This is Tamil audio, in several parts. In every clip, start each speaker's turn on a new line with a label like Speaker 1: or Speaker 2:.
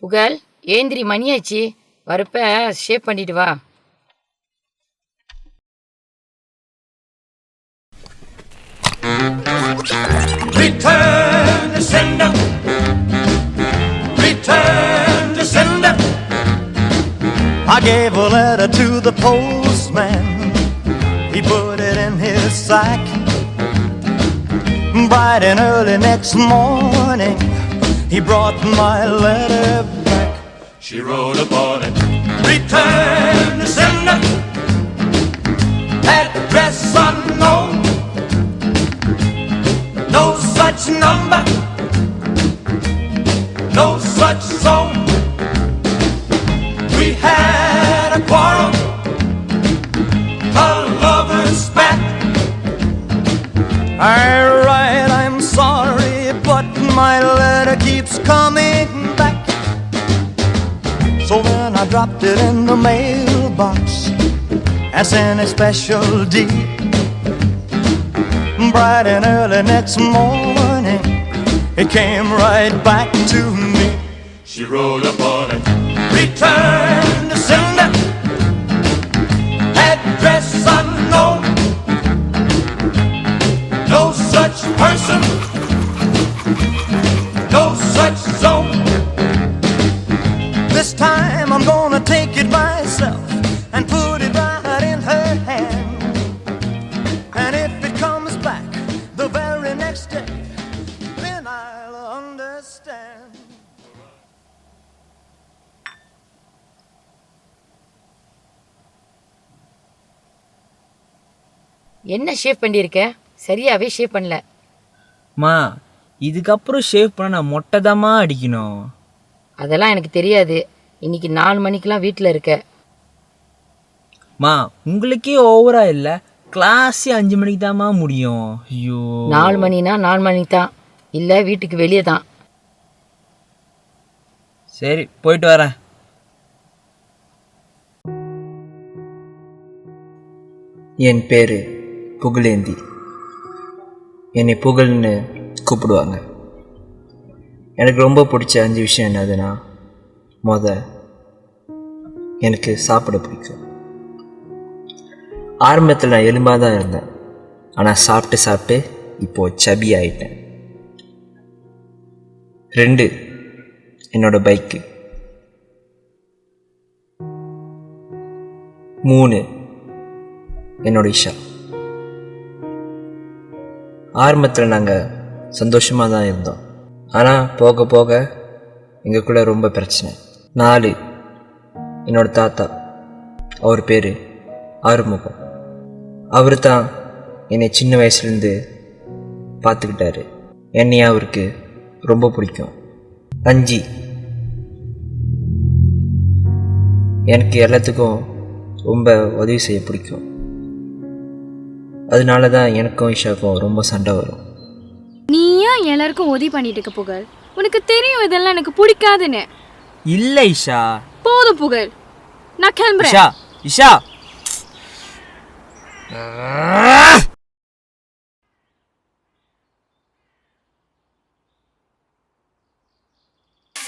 Speaker 1: புகழ் ஏந்திரி, மணியாச்சு. வரப்ப ஷேப் பண்ணிட்டு வா.
Speaker 2: Return to sender. Return to sender. I gave a letter to the postman. He put it in his sack. Bright and early next morning, he brought my letter back. She wrote upon it, return to sender. Address unknown. No such number. No such zone. We had a quarrel, a lover's spat. Alright, I'm sorry, but my letter keeps coming back. So then I dropped it in the mailbox and sent a special deed. Bright and early next morning, it came right back to me. She wrote upon it, return to sender. Address unknown. No such person. No such zone. This time I'm gonna take it myself and put it right in her hand. And if it comes back the very next day, then I'll understand.
Speaker 1: என்ன ஷேப் பண்ணியிருக்க? சரியாவே ஷேப் பண்ணல.
Speaker 3: மா, இதுக்கப்புறம் ஷேவ் பண்ண நான் மொட்டைதாம்மா அடிக்கணும்.
Speaker 1: அதெல்லாம் எனக்கு தெரியாது. இன்னைக்கு 4 மணிக்கெல்லாம் வீட்டில் இருக்க.
Speaker 3: மா, உங்களுக்கே ஓவரா இல்லை. கிளாஸே 5 மணிக்கு தாம்மா முடியும். ஐயோ,
Speaker 1: 4 மணினா 4 மணி தான், இல்லை வீட்டுக்கு வெளியே தான்.
Speaker 3: சரி, போயிட்டு வரேன். என் பேர் புகழேந்தி. என்னை புகழ்னு கூப்பிடுவாங்க. எனக்கு ரொம்ப பிடிச்ச 5 விஷயம் என்னதுன்னா, எனக்கு சாப்பிட பிடிக்கும். ஆரம்பத்தில் நான் எலும்பாக தான் இருந்தேன், ஆனால் சாப்பிட்டு இப்போது சபி ஆகிட்டேன். 2, என்னோடய பைக்கு. 3, என்னோட இஷா. ஆரம்பத்தில் நாங்கள் சந்தோஷமாக தான் இருந்தோம், ஆனால் போக போக எங்களுக்குள்ள ரொம்ப பிரச்சனை. 4, என்னோட தாத்தா. அவர் பேர் ஆறுமுகம். அவர் தான் என்னை சின்ன வயசுலேருந்து பார்த்துக்கிட்டாரு. என்னையும் அவருக்கு ரொம்ப பிடிக்கும். 5, எனக்கு எல்லாத்துக்கும் ரொம்ப உதவி செய்ய பிடிக்கும். அதனால தான் எனக்கும் இஷாக்கும் ரொம்ப சண்டை வரும்.
Speaker 4: நீ ஏன் எல்லாருக்கும் உதவி பண்ணிட்டு இருக்க புகழ்? உனக்கு தெரியும் இதெல்லாம் எனக்கு பிடிக்காதுன்னு.
Speaker 3: இல்லை இஷா,
Speaker 4: போதும் புகழ், நான் கிளம்புறேன்.
Speaker 3: இஷா இஷா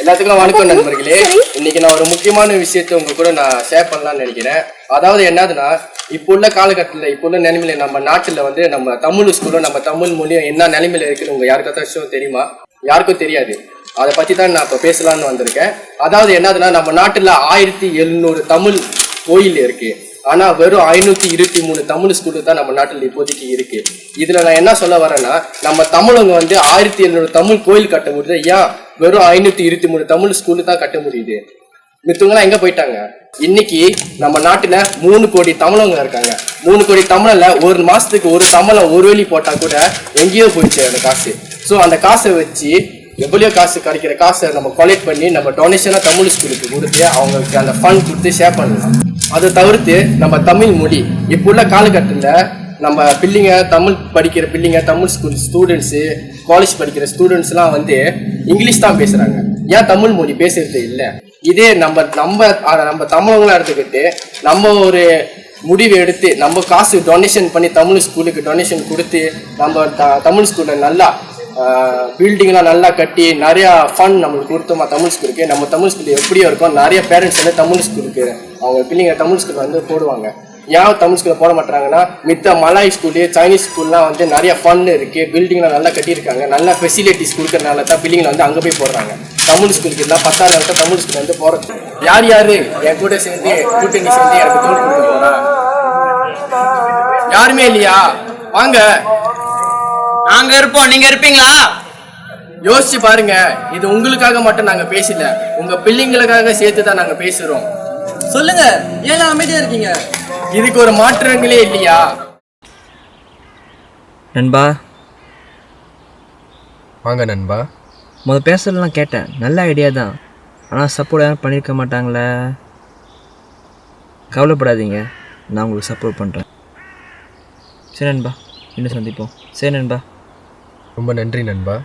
Speaker 5: எல்லாத்துக்கும் வணக்கம் நண்பர்களே. இன்னைக்கு நான் ஒரு முக்கியமான விஷயத்தை உங்க கூட நான் ஷேர் பண்ணலாம்னு நினைக்கிறேன். அதாவது என்னதுன்னா, இப்போ உள்ள காலகட்டத்தில், இப்போ உள்ள நிலைமையில நம்ம நாட்டில் வந்து நம்ம தமிழ் ஸ்கூலும் நம்ம தமிழ் மொழியும் என்ன நிலைமையில இருக்குன்னு உங்க யாருக்காச்சும் தெரியுமா? யாருக்கும் தெரியாது. அதை பற்றி தான் நான் இப்போ பேசலான்னு வந்திருக்கேன். அதாவது என்னதுன்னா, நம்ம நாட்டில் 1700 தமிழ் கோயில் இருக்கு, ஆனால் வெறும் 523 தமிழ் ஸ்கூலு தான் நம்ம நாட்டில் இப்போதைக்கு இருக்கு. இதில் நான் என்ன சொல்ல வரேன்னா, நம்ம தமிழங்க வந்து 1700 தமிழ் கோயில் கட்ட முடியுது, ஏன் வெறும் 523 தமிழ் ஸ்கூலு தான் கட்ட முடியுது? மித்தவங்களாம் எங்கே போயிட்டாங்க? இன்னைக்கு நம்ம நாட்டில் 3 கோடி தமிழங்க இருக்காங்க. 3 கோடி தமிழில் ஒரு மாதத்துக்கு ஒரு தமிழை ஒரு வழி போட்டால் கூட எங்கேயோ போயிடுச்சு அந்த காசு. ஸோ அந்த காசை வச்சு எவ்வளோ காசு கிடைக்கிற காசை நம்ம கலெக்ட் பண்ணி நம்ம டொனேஷனாக தமிழ் ஸ்கூலுக்கு கொடுத்து அவங்களுக்கு அந்த ஃபண்ட் கொடுத்து ஷேர் பண்ணலாம். அதை தவிர்த்து நம்ம தமிழ் மொழி இப்போ உள்ள காலகட்டத்தில் நம்ம பிள்ளைங்க, தமிழ் படிக்கிற பிள்ளைங்க, தமிழ் ஸ்கூல் ஸ்டூடெண்ட்ஸு, காலேஜ் படிக்கிற ஸ்டூடெண்ட்ஸ்லாம் வந்து இங்கிலீஷ் தான் பேசுகிறாங்க. ஏன் தமிழ் மொழி பேசுறது இல்லை? இதே நம்ம தமிழங்களாம் எடுத்துக்கிட்டு நம்ம ஒரு முடிவு எடுத்து நம்ம காசு டொனேஷன் பண்ணி தமிழ் ஸ்கூலுக்கு டொனேஷன் கொடுத்து நம்ம தமிழ் ஸ்கூலில் நல்லா பில்டிங்லாம் நல்லா கட்டி நிறையா ஃபன் நம்மளுக்கு கொடுத்தோமா தமிழ் ஸ்கூலுக்கு. நம்ம தமிழ் ஸ்கூல் எப்படியோ இருக்கும், நிறைய பேரண்ட்ஸ் வந்து தமிழ் ஸ்கூலுக்கு அவங்க பிள்ளைங்க தமிழ் ஸ்கூலில் வந்து போடுவாங்க. ஏன் தமிழ் ஸ்கூலில் போட மாட்டாங்கன்னா, மித்த மலாய் ஸ்கூலு சைனீஸ் ஸ்கூல்லாம் வந்து நிறைய ஃபன் இருக்குது, பில்டிங்லாம் நல்லா கட்டியிருக்காங்க, நல்ல ஃபெசிலிட்டிஸ் கொடுக்கறதுனால தான் பிள்ளைங்களை வந்து அங்கே போய் போடுறாங்க. தமிழ் ஸ்கூலுக்கு இருந்தால் 10ஆவது வருஷம் தமிழ் ஸ்கூல் வந்து போகிறது. யார் யார் என் கூட சேர்ந்து கூட்டணி சேர்ந்து எனக்கு தோல் கொடுக்க போகிறா? யாருமே இல்லையா? வாங்க,
Speaker 3: நாங்க இருப்போம், நீங்க இருப்பீங்களா?
Speaker 5: யோசிச்சு பாருங்க. இது உங்களுக்காக மட்டும் நாங்க பேசல, உங்க பிள்ளைங்களுக்காக சேர்த்து தான் நாங்க பேசுறோம்.
Speaker 3: சொல்லுங்க, ஏன் அமைதியா இருக்கீங்க?
Speaker 5: இதுக்கு ஒரு மாற்றங்களே இல்லையா?
Speaker 3: நண்பா,
Speaker 5: வாங்க நண்பா.
Speaker 3: பேசுறதுலாம் கேட்டேன், நல்ல ஐடியா தான். ஆனால் சப்போர்ட் யாரும் பண்ணியிருக்க மாட்டாங்களே. கவலைப்படாதீங்க, நான் உங்களுக்கு சப்போர்ட் பண்ணுறேன். சரி நண்பா, இன்னும் சந்திப்போம். சரி நண்பா,
Speaker 5: ரொம்ப நன்றி நண்பா.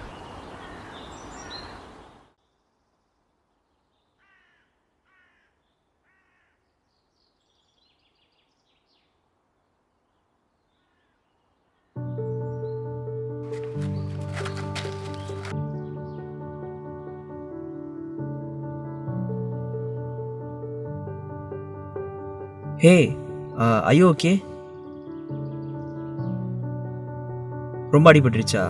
Speaker 3: ஹே, ஐயோ ஓகே. ரொம்ப அடிபட்டுருச்சா?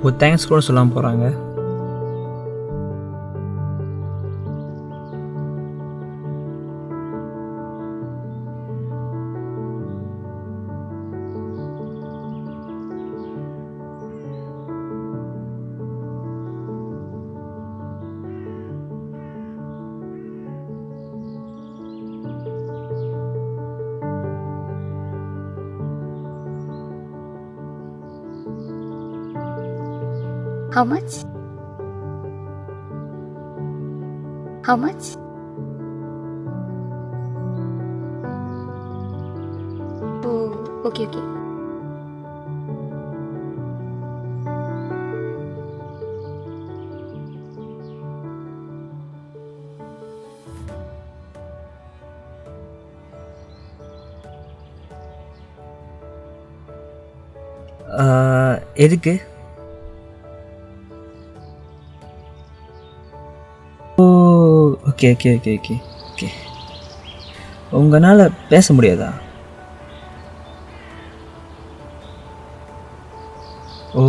Speaker 3: ஒரு தேங்க்ஸ் கூட சொல்லாமல் போகிறாங்க.
Speaker 6: How much? How much? Oh, okay, okay.
Speaker 3: எதுக்கு? ஓ, okay okay okay okay okay. உங்களால் பேச முடியாதா? ஓ,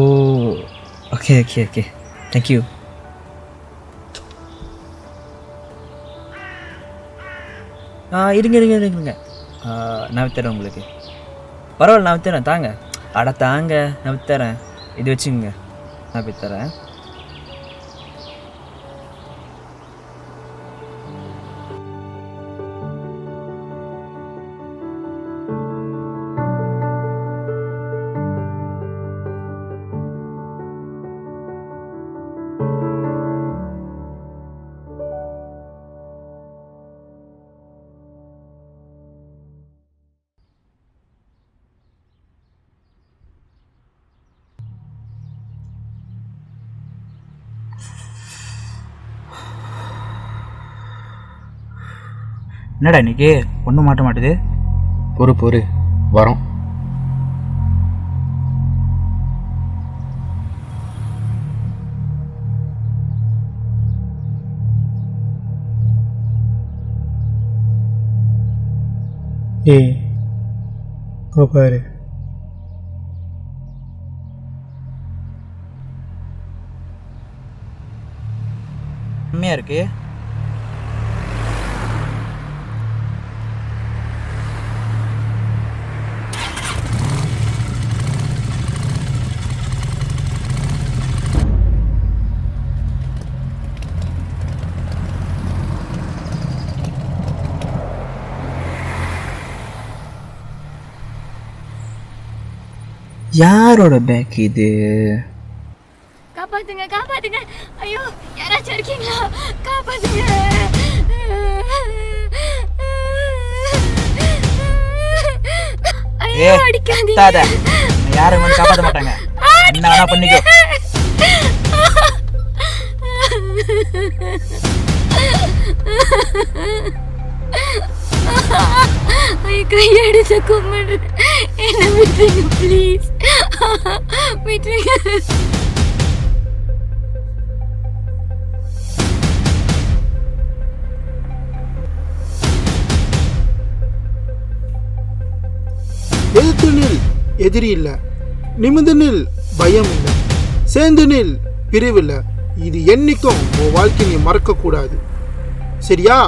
Speaker 3: ஓகே ஓகே ஓகே, தேங்க்யூ. இருங்க இருங்க இருங்க, நான் வித்துறேன் உங்களுக்கு. பரவாயில்ல, நான் வித்துறேன், தாங்க. அட தாங்க, நான் வித்துறேன், இது வச்சுங்க, நான் வித்துறேன். என்னடா இன்னைக்கு ஒன்றும் மாட்ட மாட்டுது?
Speaker 5: பொறு வரோம்.
Speaker 3: பாரு, உண்மையா இருக்கு. யாரோட பேக் இது?
Speaker 4: காப்பாத்துங்க, காப்பாத்துங்க! ஐயோ, யாராச்சும் இருக்கீங்களா? காப்பாத்துங்க! ஐயோ, அடிக்காதீங்க.
Speaker 3: யாரும் வந்து காப்பாற்ற மாட்டாங்க. என்ன வேணா பண்ணிக்கோ.
Speaker 4: கையெடுத்த கும்பிடு, என்ன விட்டுருங்க ப்ளீஸ், விட்டுருங்க.
Speaker 7: எதிர்த்து நில், எதிரி இல்லை. நிமிந்து நில், பயம் இல்லை. சேர்ந்து நில், பிரிவில்லை. இது என்னைக்கும் உன் வாழ்க்கை நீ மறக்க கூடாது, சரியா?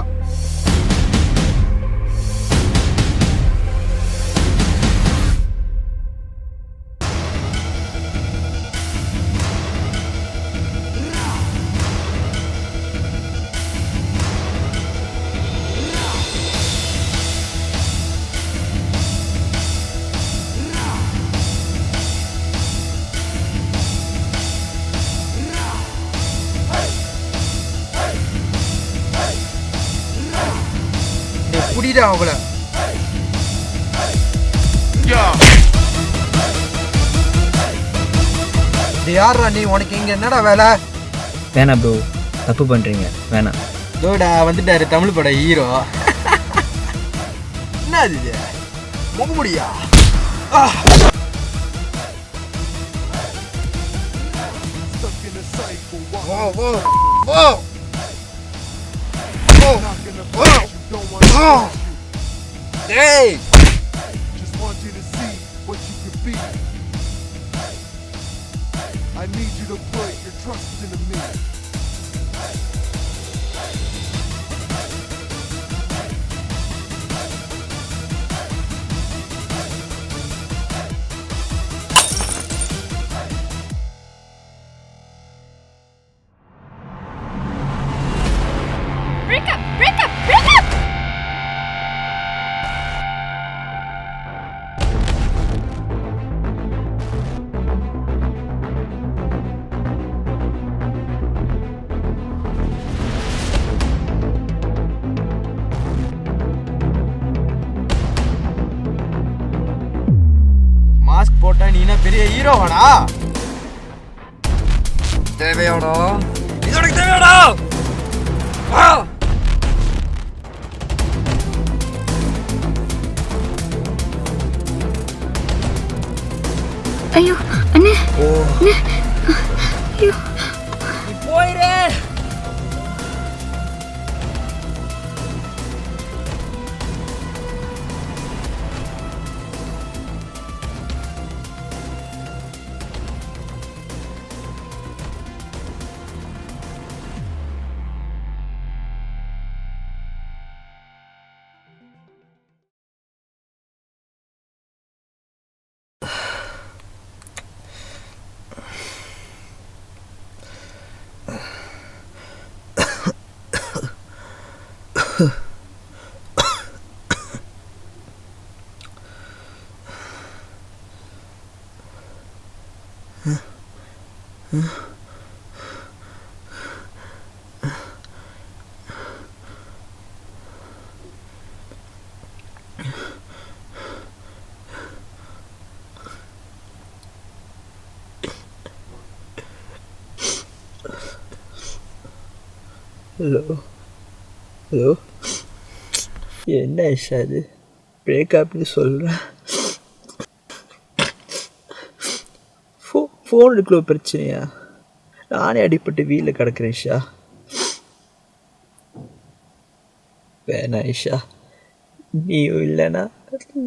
Speaker 7: புடிடா அவங்கள. யாரா நீ? உனக்கு இங்க என்னடா வேலை?
Speaker 3: வேணாம் ப்ரோ, தப்பு பண்ணுறீங்க, வேணாம்.
Speaker 7: தோடா வந்துட்டாரு தமிழ் பட ஹீரோ. என்ன இது முக முடியா? Hey!
Speaker 8: Just want you to see what you could be. I need you to put your trust in me.
Speaker 4: Break up, break up, break up.
Speaker 7: Mask போட்டா நீ என்ன பெரிய ஹீரோவாடா? தேவையாடா? இது உனக்கு தேவையாடா?
Speaker 6: ஐயோ அண்ணே, அண்ணே. ஐயோ
Speaker 3: போயிரு. ஹலோ ஹலோ, என்ன ஐஷா அது? பிரேக்கப்னு சொல்கிறேன். ஃபோன் இருக்கிற பிரச்சனையா? நானே அடிப்பட்டு வீட்டில் கிடக்கிறேன் ஐஷா. வேணா ஐஷா, நீயும் இல்லைன்னா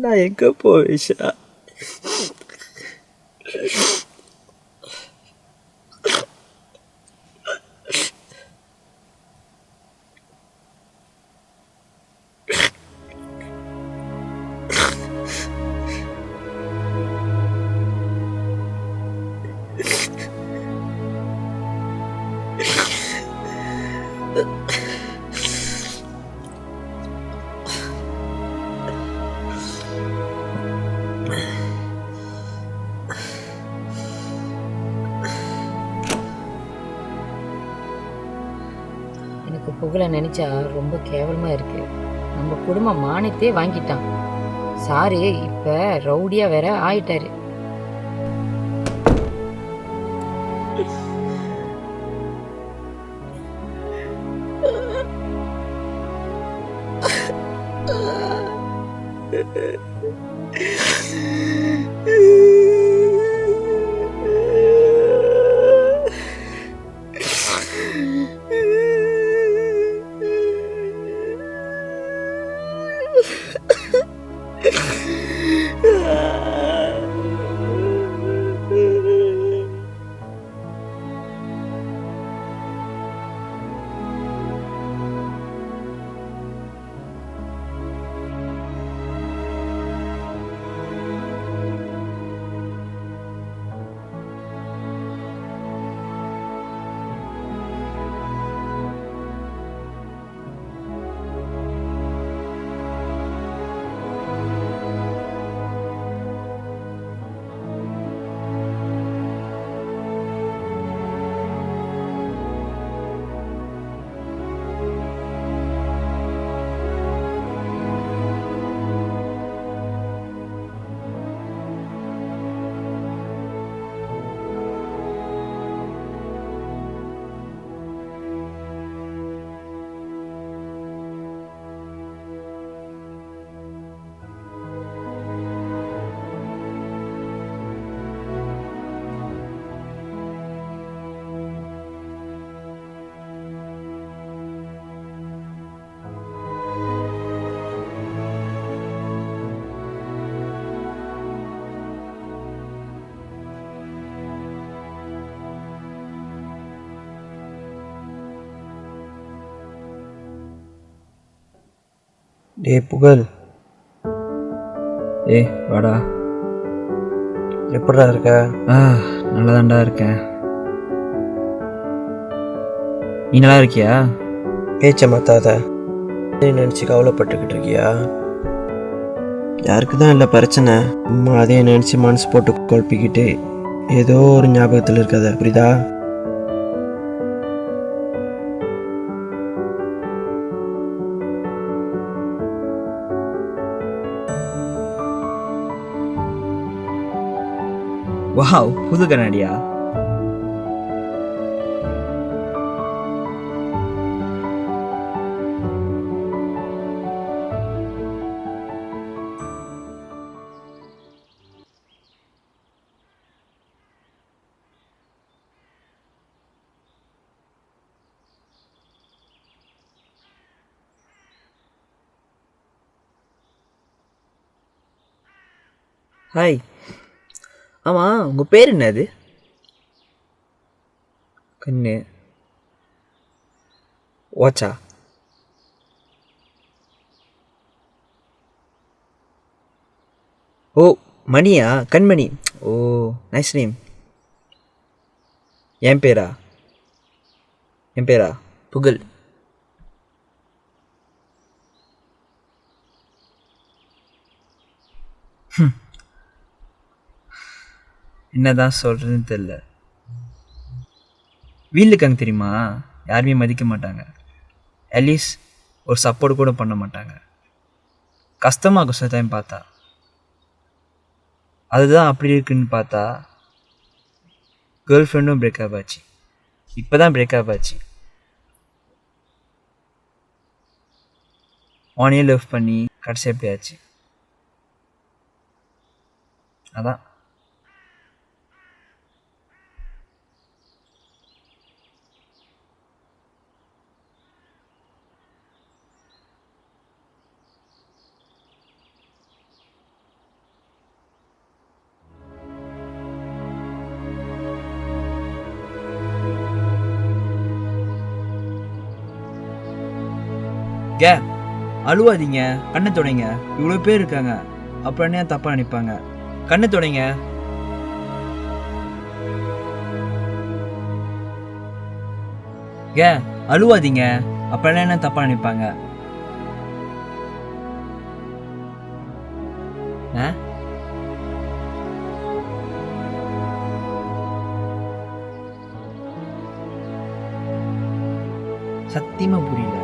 Speaker 3: நான் எங்கே போவேன் ஐஷா?
Speaker 1: எனக்கு புகழை நினச்சா ரொம்ப கேவலமாக இருக்குது. நம்ம குடும்ப மானத்தே வாங்கிட்டான். சாரு இப்போ ரவுடியாக வேற ஆயிட்டாரு.
Speaker 3: டேய் புகழ், ஏய் வாடா.
Speaker 9: எப்படிடா இருக்க?
Speaker 3: நல்லாதான்டா இருக்கேன். நீ நல்லா இருக்கியா?
Speaker 9: பேச்சை மாத்தாத. நினச்சி கவலைப்பட்டுக்கிட்டு இருக்கியா? யாருக்கு தான் இல்லை பிரச்சனை, அம்மா அதையே நினச்சி மனசு போட்டு குழப்பிக்கிட்டு ஏதோ ஒரு ஞாபகத்தில் இருக்காத, புரியுதா?
Speaker 3: வாவ், புது கண்ணாடியா? ஹாய். ஆமாம், உங்கள் பேர் என்னது? கண்ணு வாட்சா? ஓ மணியா? கண்மணி. ஓ நைஸ் நேம். என் பேரா புகழ். என்னதான் சொல்கிறதுன்னு தெரில. வீலுக்காங்க தெரியுமா? யாருமே மதிக்க மாட்டாங்க. அட்லீஸ்ட் ஒரு சப்போர்ட் கூட பண்ண மாட்டாங்க. கஷ்டமாகும் சில டைம் பார்த்தா. அதுதான் அப்படி இருக்குன்னு பார்த்தா கேர்ள் ஃப்ரெண்டும் பிரேக்கப் ஆச்சு. இப்போ தான் பிரேக்கப் ஆச்சு. 1 year லவ் பண்ணி கடைசியாக எப்படி ஆச்சு. அதான் அழுவாதீங்க, கண்ணை தொடங்க. இவ்வளோ பேர் இருக்காங்க, அப்புறம் என்ன தப்பாக நினைப்பாங்க. கண்ணை தொடங்க. அழுவாதீங்க, அப்புறம் என்ன தப்பாக நினைப்பாங்க. சத்தியமா புரியல.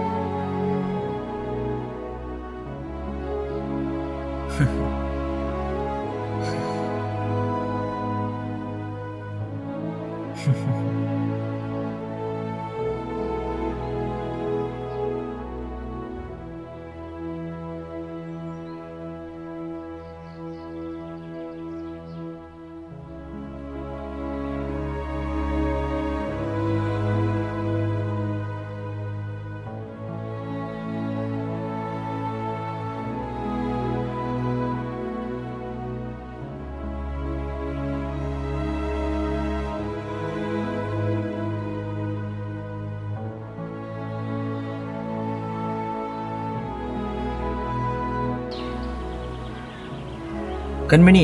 Speaker 3: கண்மணி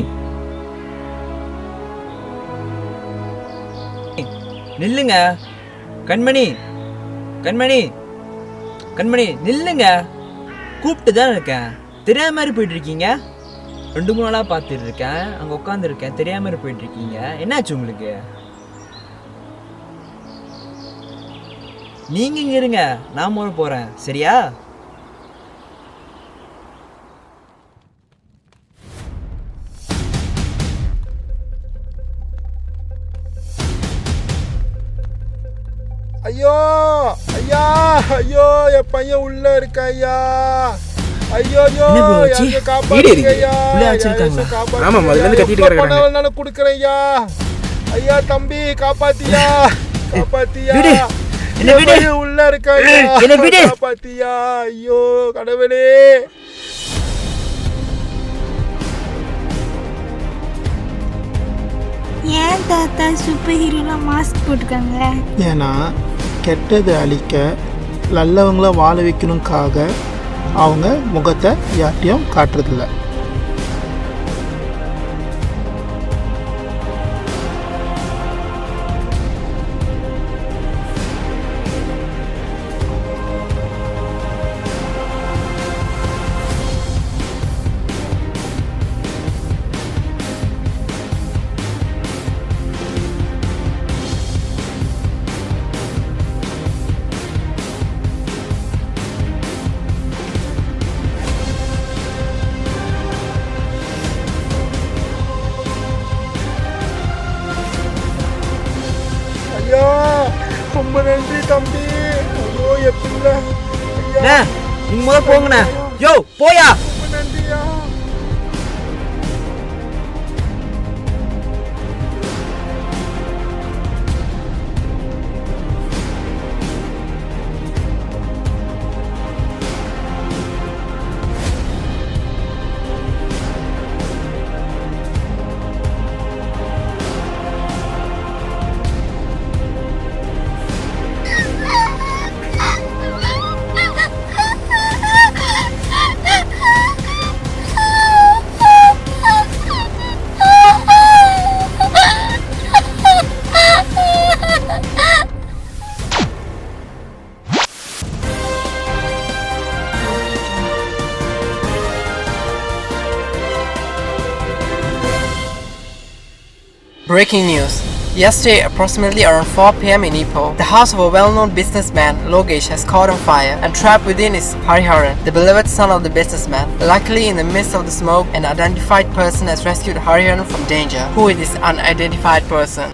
Speaker 3: நில்லுங்க. கண்மணி கண்மணி கண்மணி நில்லுங்க. கூப்பிட்டு தான் இருக்கேன், தெரியாத மாதிரி போயிட்டு இருக்கீங்க. 2-3 நாளாக பார்த்துட்டு இருக்கேன், அங்கே உட்காந்துருக்கேன், தெரியாத மாதிரி போயிட்டு இருக்கீங்க. என்னாச்சு உங்களுக்கு? நீங்க இங்க இருங்க, நான் முதல்ல போறேன், சரியா?
Speaker 7: ஐயோ ஐயா, ஐயோ என் பையன் உள்ள இருக்க ஐயா. ஐயோ ஐயோ,
Speaker 3: என்ன bro ஆச்சு?
Speaker 7: யாரையும் காப்பாத்துங்க ஐயா.
Speaker 3: உள்ள வச்சிருக்காங்களா?
Speaker 7: காப்பாத்துங்க.
Speaker 5: ஆமாம், அதுல இருந்து கத்திட்டு
Speaker 7: எவ்வளவு
Speaker 5: கிடக்குறாங்க.
Speaker 7: பணம் வேணாலும் கொடுக்குறேன் ஐயா. ஐயா தம்பி காப்பாத்தியா, காப்பாத்தியா.
Speaker 3: விடு. என்ன
Speaker 7: என்
Speaker 3: விடு.
Speaker 7: பையன் உள்ள இருக்க ஐயா.
Speaker 3: என்ன விடு.
Speaker 7: காப்பாத்தியா. ஐயோ கடவுளே.
Speaker 6: ஏன் தாத்தா சூப்பர் ஹீரோலாம் மாஸ்க் போட்டுக்காங்க?
Speaker 7: ஏன்னா கெட்டதை அழிக்க நல்லவங்கள வாழ வைக்கணுக்காக அவங்க முகத்தை யார்ட்டையும் காட்டுறதில்ல. ஐயா ரொம்ப நன்றி தம்பி. ஐயோ எப்படில ஐயா,
Speaker 3: நீங்க முதல்ல போங்கண்ணே. யோ போயா.
Speaker 7: ரொம்ப நன்றியா.
Speaker 10: Breaking news. Yesterday, approximately around 4 p.m. in Ipoh, the house of a well-known businessman, Logesh, has caught on fire, and trapped within is Hariharan, the beloved son of the businessman. Luckily, in the midst of the smoke, an identified person has rescued Hariharan from danger. Who is this unidentified person?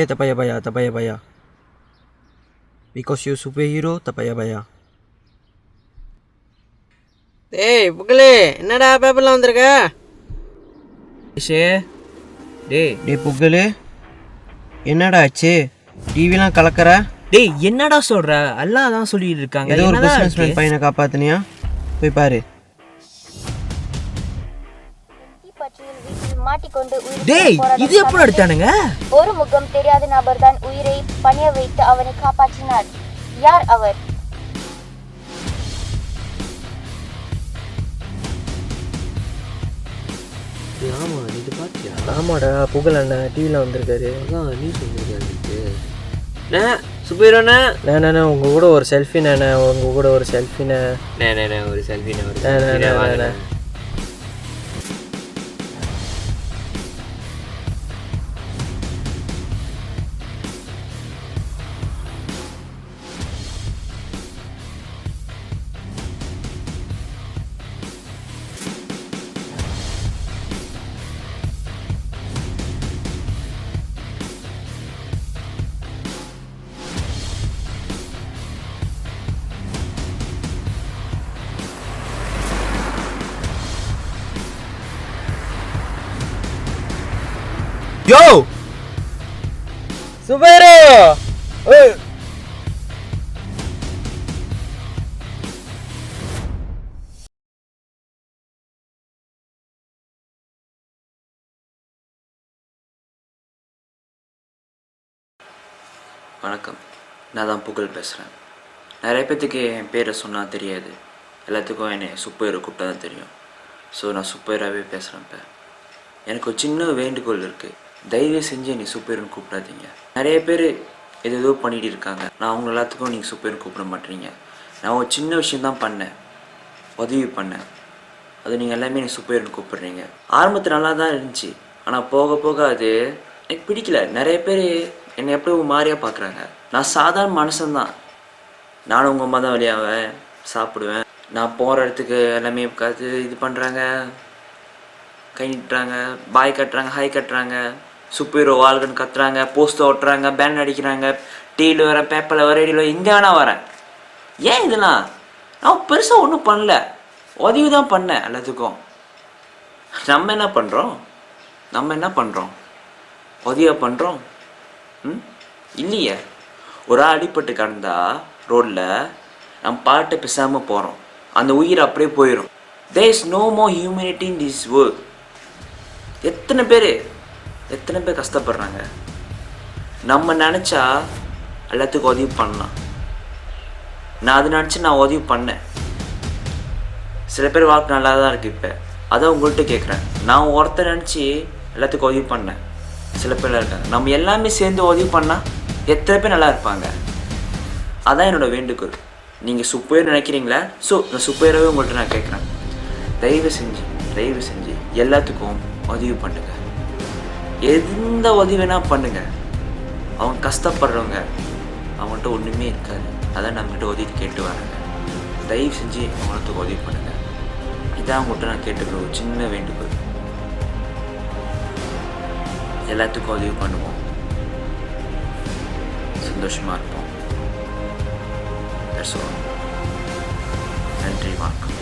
Speaker 9: tak payah bayar. Because you superhero, tak payah bayar.
Speaker 10: Hey, Pugale, என்னடா பேப்பர்ல வந்திருக்க?
Speaker 3: டேய்
Speaker 9: புகழு, என்னடா ஆச்சு? டிவிலாம் கலக்கற?
Speaker 3: டேய் என்னடா சொல்ற? எல்லாம் அதான் சொல்லிட்டு இருக்காங்க.
Speaker 9: ஏதோ ஒரு
Speaker 3: என்னதான்
Speaker 9: பிசினஸ்மேன்
Speaker 3: இருக்கு?
Speaker 9: பையனை காப்பாத்தினியா? போய் பாரு.
Speaker 3: டேய் இது எப்படி எடுத்தானுங்க?
Speaker 6: ஒரு முகம் தெரியாத நபர் தான் உயிரை பணிய வைத்து அவனை காப்பாற்றினார். யார் அவர்?
Speaker 10: ஆமாடா, புகழ் அண்ணா டிவியில் வந்திருக்காரு. அதான் நியூஸ் வந்திருக்காரு. சுபீரோண்ணா, உங்க கூட ஒரு செல்ஃபிண்ணே, உங்க கூட ஒரு செல்ஃபிண்ணே. ஒரு செல்ஃபிண்ணே.
Speaker 3: யோ சுபீரோ.
Speaker 11: வணக்கம், நான் தான் புகழ் பேசுகிறேன். நிறைய பேர்த்துக்கு என் பேரை சொன்னால் தெரியாது, எல்லாத்துக்கும் என்னை சூப்பர் கூப்பிட்டா தான் தெரியும். ஸோ நான் சூப்பராகவே பேசுகிறேன். இப்போ எனக்கு ஒரு சின்ன வேண்டுகோள் இருக்குது, தயவு செஞ்சு என்னை சூப்பர்னு கூப்பிடாதீங்க. நிறைய பேர் ஏதோ பண்ணிகிட்டு இருக்காங்க, நான் அவங்க எல்லாத்துக்கும் நீங்கள் சூப்பர்னு கூப்பிட மாட்டீங்க. நான் ஒரு சின்ன விஷயந்தான் பண்ணேன், உதவி பண்ணேன், அது நீங்கள் எல்லாமே என்னை சூப்பர்னு கூப்பிட்றீங்க. ஆரம்பத்தில் நல்லா தான் இருந்துச்சு, ஆனால் போக போக அது எனக்கு பிடிக்கல. நிறைய பேர் என்னை எப்படி மாதிரியாக பார்க்குறாங்க. நான் சாதாரண மனுஷன்தான், நானும் உங்கள் அம்மா தான் வழியாவேன், சாப்பிடுவேன். நான் போகிற இடத்துக்கு எல்லாமே உட்காந்து இது பண்ணுறாங்க, கை நிட்டுறாங்க, பாய் கட்டுறாங்க, ஹாய் கட்டுறாங்க, சூப்பர் ஹீரோ வாழ்கன்னு கத்துறாங்க, போஸ்டர் ஓட்டுறாங்க, பேன் அடிக்கிறாங்க, டிவியில் வரேன், பேப்பரில் வரேன், ரேடியோவில் எங்கே வேணால் வரேன். ஏன் இதெல்லாம்? நான் பெருசாக ஒன்றும் பண்ணல, உதவி தான் பண்ணேன் எல்லாத்துக்கும். நம்ம என்ன பண்ணுறோம்? உதவியாக பண்ணுறோம்? இல்லையே. ஒரு அடிப்பட்டு கிடந்தா ரோட்டில் நம்ம பாட்டை பேசாமல் போகிறோம், அந்த உயிர் அப்படியே போயிடும். there is no more humanity in this world. எத்தனை பேர் கஷ்டப்படுறாங்க. நம்ம நினச்சா எல்லாத்துக்கும் உதவி பண்ணலாம். நான் அது நினச்சி நான் உதவி பண்ணேன். சில பேர் வாழ்க்கை நல்லா தான் இருக்குது. இப்போ அதான் உங்கள்கிட்ட கேட்குறேன், நான் ஒருத்தர் நினச்சி எல்லாத்துக்கும் உதவி பண்ணேன். சில பேர் இருக்காங்க, நம்ம எல்லாமே சேர்ந்து உதவி பண்ணால் எத்தனை பேர் நல்லா இருப்பாங்க. அதான் என்னோடய வேண்டுகோள். நீங்கள் சூப்பர் நினைக்கிறீங்களா? ஸோ நான் சூப்பராகவே உங்கள்கிட்ட நான் கேட்குறேன், தயவு செஞ்சு எல்லாத்துக்கும் உதவி பண்ணுங்க. எந்த உதவி வேணால் பண்ணுங்க. அவங்க கஷ்டப்படுறவங்க, அவங்கள்ட்ட ஒன்றுமே இருக்காது, அதான் நம்மகிட்ட உதவி கேட்டு வராங்க. தயவு செஞ்சு அவங்களுக்கு உதவி பண்ணுங்க. இதான் அவங்கள்ட்ட நான் கேட்டுக்கிற ஒரு சின்ன வேண்டுகோள். எல்லாத்துக்கும் உதவி பண்ணுவோம், சந்தோஷமாக இருப்போம். நன்றி, வணக்கம்.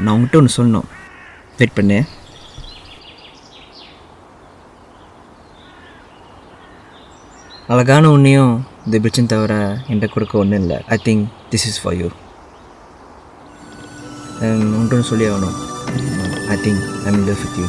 Speaker 3: நான் உங்கள்கிட்ட ஒன்று சொல்லணும், வெயிட் பண்ணு. அழகான ஒன்றையும் இந்த பிரச்சனை தவிர என்கிட்ட கொடுக்க ஒன்றும் இல்லை. I think this is for you. ஒன்று சொல்லி ஆகணும், I think I am in love with you.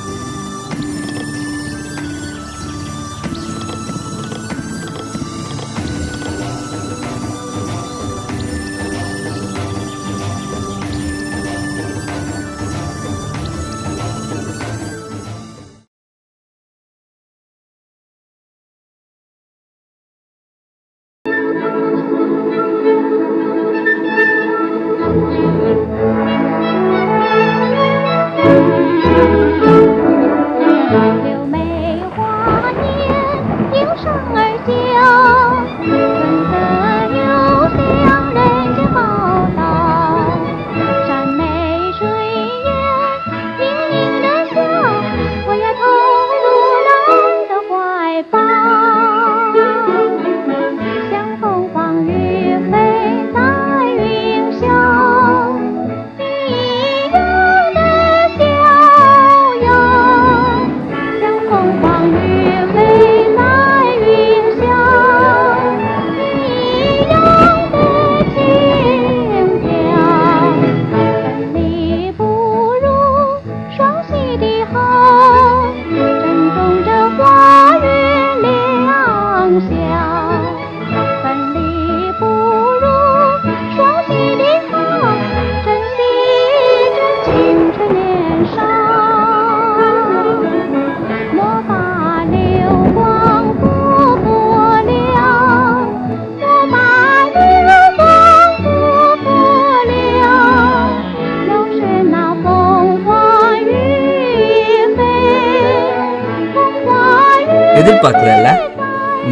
Speaker 3: எதிர்பார்க்கல.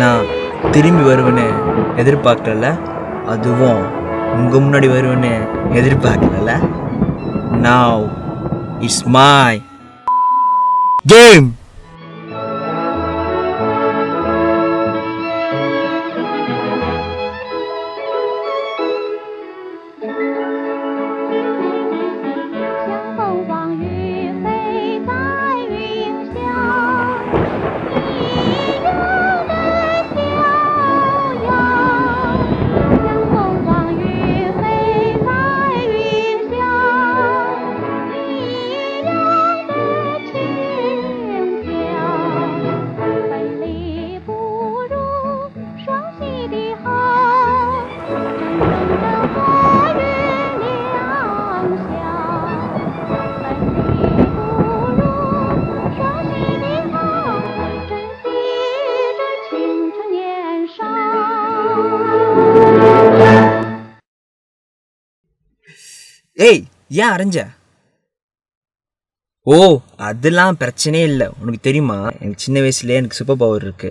Speaker 3: நான் திரும்பி வருவேன்னு எதிர்பார்க்கல. அதுவும் உங்கள் முன்னாடி வருவேன்னு எதிர்பார்க்கல. Now it's my game. ஏய், ஏன் அரைஞ்ச? ஓ, அதெல்லாம் பிரச்சனையே இல்லை. உனக்கு தெரியுமா, எனக்கு சின்ன வயசுலேயே எனக்கு சூப்பர் பவர் இருக்கு.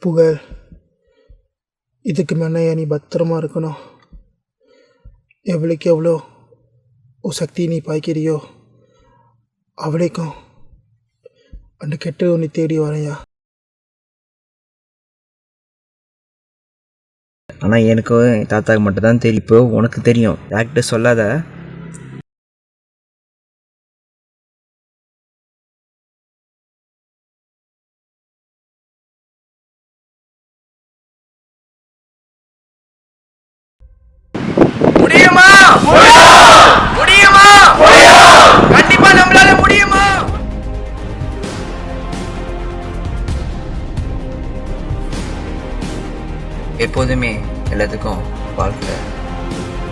Speaker 7: புகழ், இதுக்கு மேலே நீ பத்திரமா இருக்கணும். எவ்வளோக்கு எவ்வளோ உன் சக்தி நீ பாய்க்கிறியோ அவளைக்கும் அந்த கெட்ட உன்னை தேடி வரையா.
Speaker 3: ஆனால் எனக்கு என் தாத்தாக்கு மட்டும் தான் தெரியும். இப்போ உனக்கு தெரியும், யார்கிட்ட சொல்லாத.
Speaker 5: முடியுமா? முடியுமா? கண்டிப்பா நம்மளால முடியுமா?
Speaker 3: எப்போதுமே எல்லாத்துக்கும் வாழ்க்கை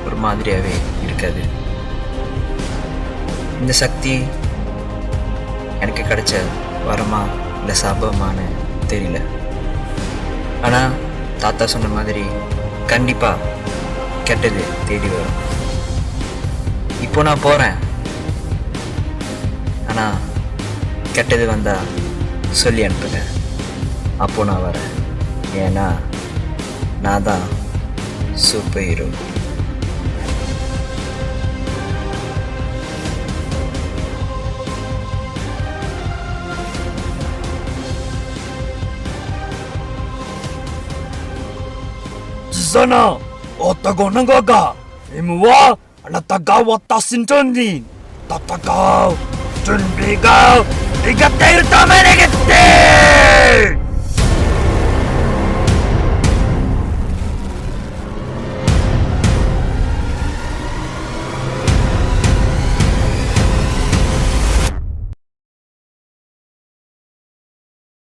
Speaker 3: ஒரு மாதிரியாகவே இருக்காது. இந்த சக்தி எனக்கு கிடைச்ச வரமா இல்லை சாபமானு தெரியல. ஆனால் தாத்தா சொன்ன மாதிரி கண்டிப்பாக கெட்டது தேடி வரும். இப்போ நான் போகிறேன், ஆனால் கெட்டது வந்தால் சொல்லி அனுப்புங்க. அப்போ நான் வரேன். ஏன்னா நான் தான் super hero.
Speaker 12: Sana, otago ng gaga. Imuwa, alataga watasin tundin. Tatagaw, tunbigaw, igatir tamanigate!